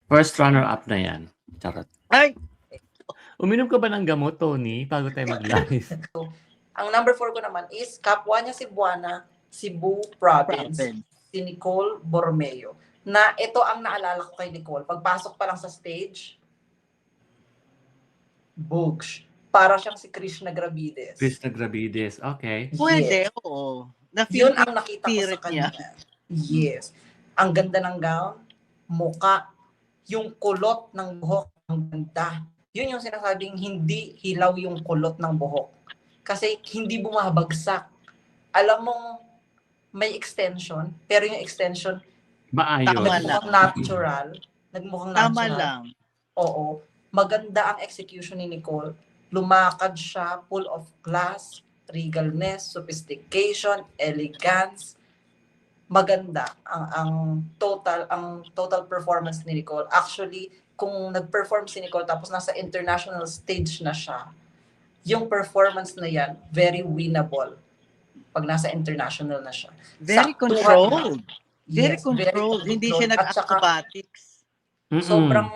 First runner-up na yan. Charot. Ay! Uminom ka ba ng gamot, Tony, bago tayo mag-live? Ang number 4 ko naman is kapwa niya Cebuana, Cebu Province, si Nicole Borromeo. Na ito ang naalala ko kay Nicole. Pagpasok pa lang sa stage, Bugs. Para siyang si Krishna Gravides. Krishna Gravides, okay. Pwede, oo. Yun ang nakita ko sa kanya. Yes. Ang ganda ng gown, muka, yung kulot ng buhok, ang ganda. Yun yung sinasabing hindi hilaw yung kulot ng buhok. Kasi hindi bumabagsak. Alam mong may extension, pero yung extension Maayos. nagmukhang natural. Nagmukhang natural. Tama lang. Oo. Maganda ang execution ni Nicole. Lumakad siya, full of class, regalness, sophistication, elegance. Maganda ang total performance ni Nicole. Actually, kung nag-perform si Nicole tapos nasa international stage na siya, yung performance na yan, very winnable pag nasa international na siya. Very controlled. Very controlled. Hindi siya nag-acrobatics. Sobrang,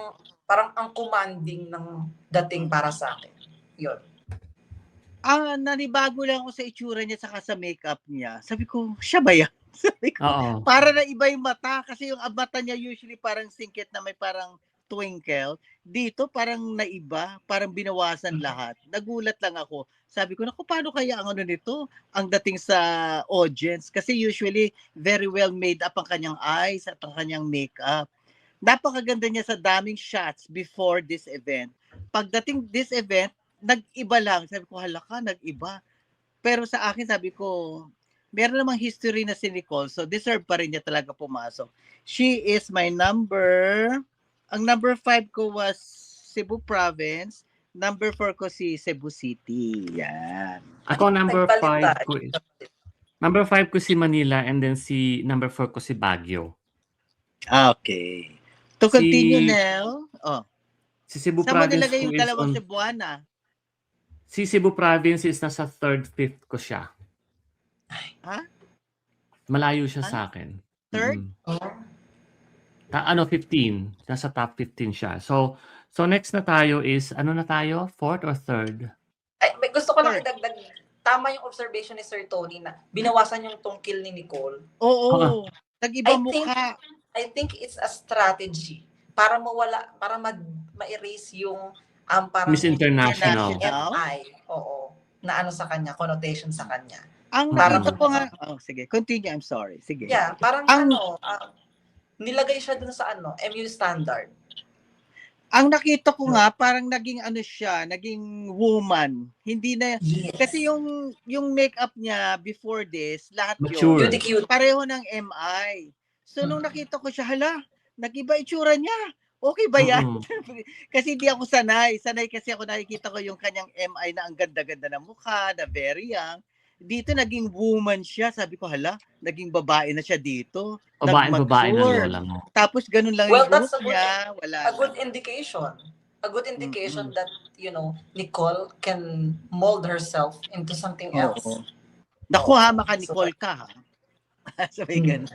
parang ang commanding ng dating para sa akin. Yun. Nanibago lang ako sa itsura niya saka sa makeup niya. Sabi ko, siya ba yan? Sabi ko, Oo. para na iba yung mata. Kasi yung mata niya usually parang singkit na may parang twinkle. Dito parang naiba, parang binawasan lahat. Nagulat lang ako. Sabi ko, naku, paano kaya ang ano nito? Ang dating sa audience. Kasi usually, very well made up ang kanyang eyes at ang kanyang makeup. Napakaganda niya sa daming shots before this event. Pagdating this event, nag-iba lang. Sabi ko, halaka, nag-iba. Pero sa akin, sabi ko, meron namang history na si Nicole, so deserve pa rin niya talaga pumasok. She is my number. Ang number 5 ko was Cebu Province. Number 4 ko si Cebu City. Yan. Ako number 5 ko. Number 5 ko si Manila and then si number 4 ko si Baguio. Okay. To continue, Nel. Oh. Si Cebu Saan mo Province nilagay yung is dalawang on, Cebuana? si Cebu Province is nasa 3rd, 5th ko siya. Ha? Malayo siya sa akin. 3rd? 15. Nasa top 15 siya. So next na tayo is, ano na tayo? 4th or 3rd? Ay, may gusto ko lang idagdag. Tama yung observation ni Sir Tony na binawasan yung tungkil ni Nicole. Oo. Nag-iba mukha. I think it's a strategy para mawala, para ma-erase yung parang Miss International. MI. Oo. Na ano sa kanya, connotation sa kanya. Ang nakita ko nga, sige, continue, I'm sorry. Sige. Yeah, parang nilagay siya dun sa MU standard. Ang nakita ko nga, parang naging siya, naging woman. Hindi na, kasi yung makeup niya before this, lahat mature. Cute. Pareho ng MI. So, nung nakita ko siya, hala, nag-iba itsura niya. Okay ba yan? Kasi hindi ako sanay. Sanay kasi ako nakikita ko yung kanyang MI na ang ganda-ganda ng mukha, na very young. Dito naging woman siya. Sabi ko, hala, naging babae na siya dito. Babae na lola mo. Tapos ganun lang yung look niya. A good indication. A good indication that, Nicole can mold herself into something else. Naku ha, maka-Nicole ka ha. Sabi ganun.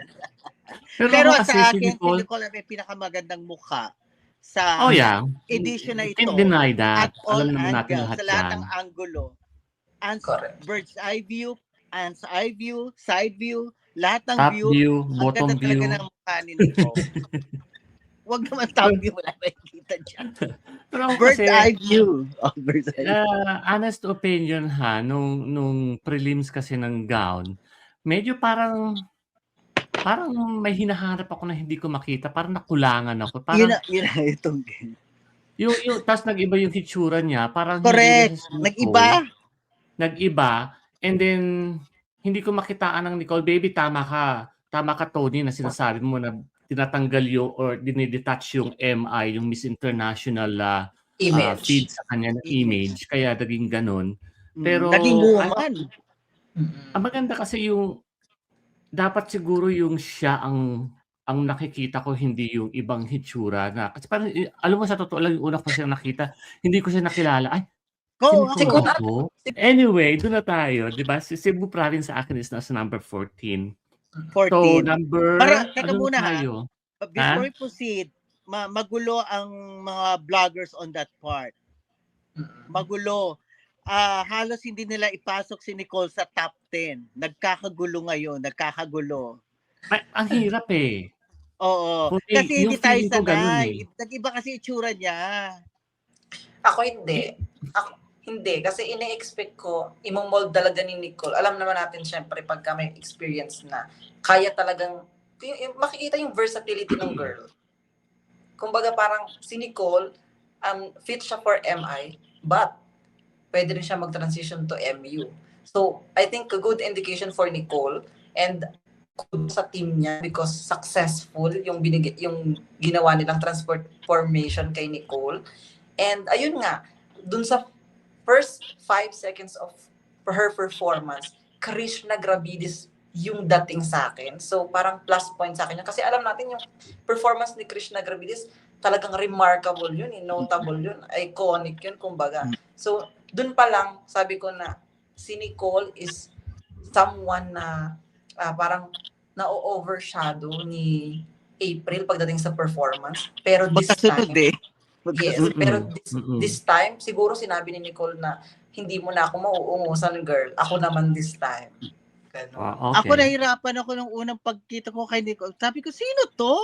Pero sa akin, si Nicole ay may pinakamagandang mukha sa edition na ito. You can't deny that. At all alam naman natin angles, sa lahat ng angulo. Bird's eye view, ant's eye view, side view, lahat ng top view, bottom view. Ang ganda talaga ng mukha ni Nicole. Huwag naman top view, wala makikita dyan. Bird's eye view. Bird's eye view. Honest opinion ha, nung prelims kasi ng gown, medyo parang may hinahanap ako na hindi ko makita. Parang nakulangan ako. Parang, yun na itong yung tapos nag-iba yung hitsura niya. Parang correct. Nag-iba. And then, hindi ko makitaan ng Nicole. Baby, tama ka, Tony, na sinasabi mo na tinatanggal yung or dinidetach yung MI, yung Miss International feed sa kanya na image. Kaya naging ganun. Pero, naging woman. Ang maganda kasi yung dapat siguro yung siya ang nakikita ko, hindi yung ibang hitsura na kasi parang alam mo sa totoo lang yung una ko siyang nakita, hindi ko siya nakilala. Ay, siguro. Anyway, doon na tayo, 'di ba? Si Cebu Province sa akin is nasa number 14. So number Teka muna tayo? Before we proceed, magulo ang mga vloggers on that part. Magulo. Halos hindi nila ipasok si Nicole sa top 10. Nagkakagulo ngayon, nagkakagulo. Ang hirap eh. Oo. Kung Kasi yung hindi tayo feeling ko ganun sanay. eh. Nag-iba kasi itsura niya. Ako hindi. Hindi. Kasi ine-expect ko, imomold talaga ni Nicole. Alam naman natin, syempre, pagka may experience na, kaya talagang, makikita yung versatility ng girl. Kumbaga parang si Nicole, fit siya for MI, but pwede rin siya mag-transition to MU. So, I think a good indication for Nicole and good sa team niya because successful yung ginawa nilang transformation kay Nicole. And ayun nga, dun sa first 5 seconds of her performance, Krishna Gravidis yung dating sa akin. So parang plus point sa akin. Kasi alam natin yung performance ni Krishna Gravidis, talagang remarkable yun, notable yun, iconic yun, kumbaga. So dun pa lang, sabi ko na si Nicole is someone na parang na-overshadow ni April pagdating sa performance. Pero this Magkasunod time, eh. yes, pero this time, siguro sinabi ni Nicole na hindi mo na ako mauungusan, girl. Ako naman this time. Okay. Ako nahirapan ako nung unang pagkita ko kay Nicole. Sabi ko, sino to?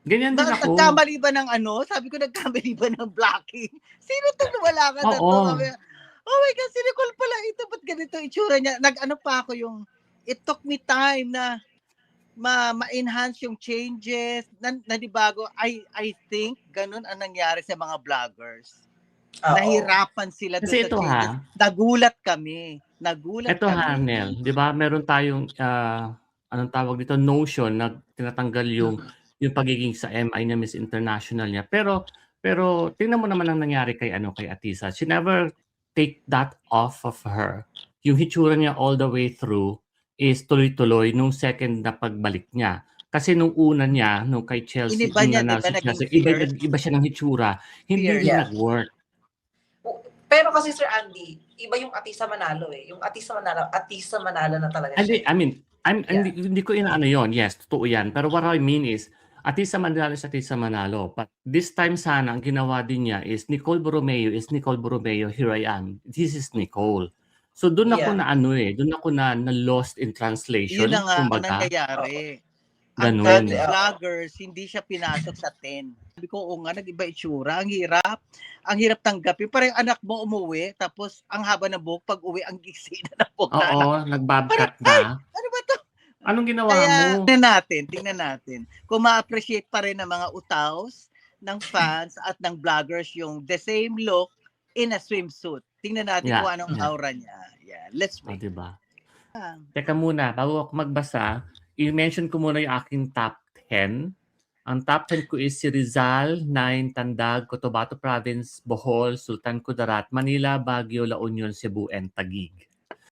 Ganyan din ako. Nagkamali ba ng Sabi ko, nagkamali ba ng blocking? Sino to? Wala ka na to. Sabi, oh my God, si Nicole pala ito. Ba't ganito itsura niya? Pa ako yung, it took me time na ma-enhance yung changes, nanibago. I think ganun ang nangyari sa mga vloggers. Nahirapan sila doon sa changes. Nagulat kami. Ito Nel, di ba meron tayong anong tawag dito, notion na tinatanggal yung pagiging sa MI niya, Miss International niya. Pero tingnan mo naman ang nangyari kay Atisa. She never take that off of her. Yung hitsura niya all the way through is tuloy-tuloy nung second na pagbalik niya. Kasi nung una niya, nung kay Chelsea, iniba niya, iba siya ng hitsura. Hindi rin nag-work. Pero kasi Sir Andy, iba yung Atisa Manalo eh. Yung Atisa Manalo na talaga siya. Hindi ko inaano yon. Yes, totoo yan. Pero what I mean is, Atisa Manalo is Atisa Manalo. But this time sana, ang ginawa din niya is Nicole Borromeo is Nicole Borromeo, here I am. This is Nicole. So doon ako doon ako na lost in translation. Yun na nga ang nangyayari. Ganun. Ang vloggers, hindi siya pinasok sa 10. Sabi ko, oo nga, nag-iba itsura. Ang hirap tanggapin. Parang anak mo umuwi, tapos ang haba ng buhok, pag uwi, ang giksi na po. Oo, nagbabkat na. Ano ba to? Anong ginawa mo? Tingnan natin. Kung ma-appreciate pa rin ng mga utaws, ng fans, at ng vloggers yung the same look in a swimsuit. Tingnan natin kung anong aura niya. Yeah, let's wait. Diba? Teka muna, bago ako magbasa, i-mention ko muna yung aking top 10. Ang top 10 ko is si Rizal, 9, Tandag, Cotabato Province, Bohol, Sultan Kudarat, Manila, Baguio, La Union, Cebu, and Taguig.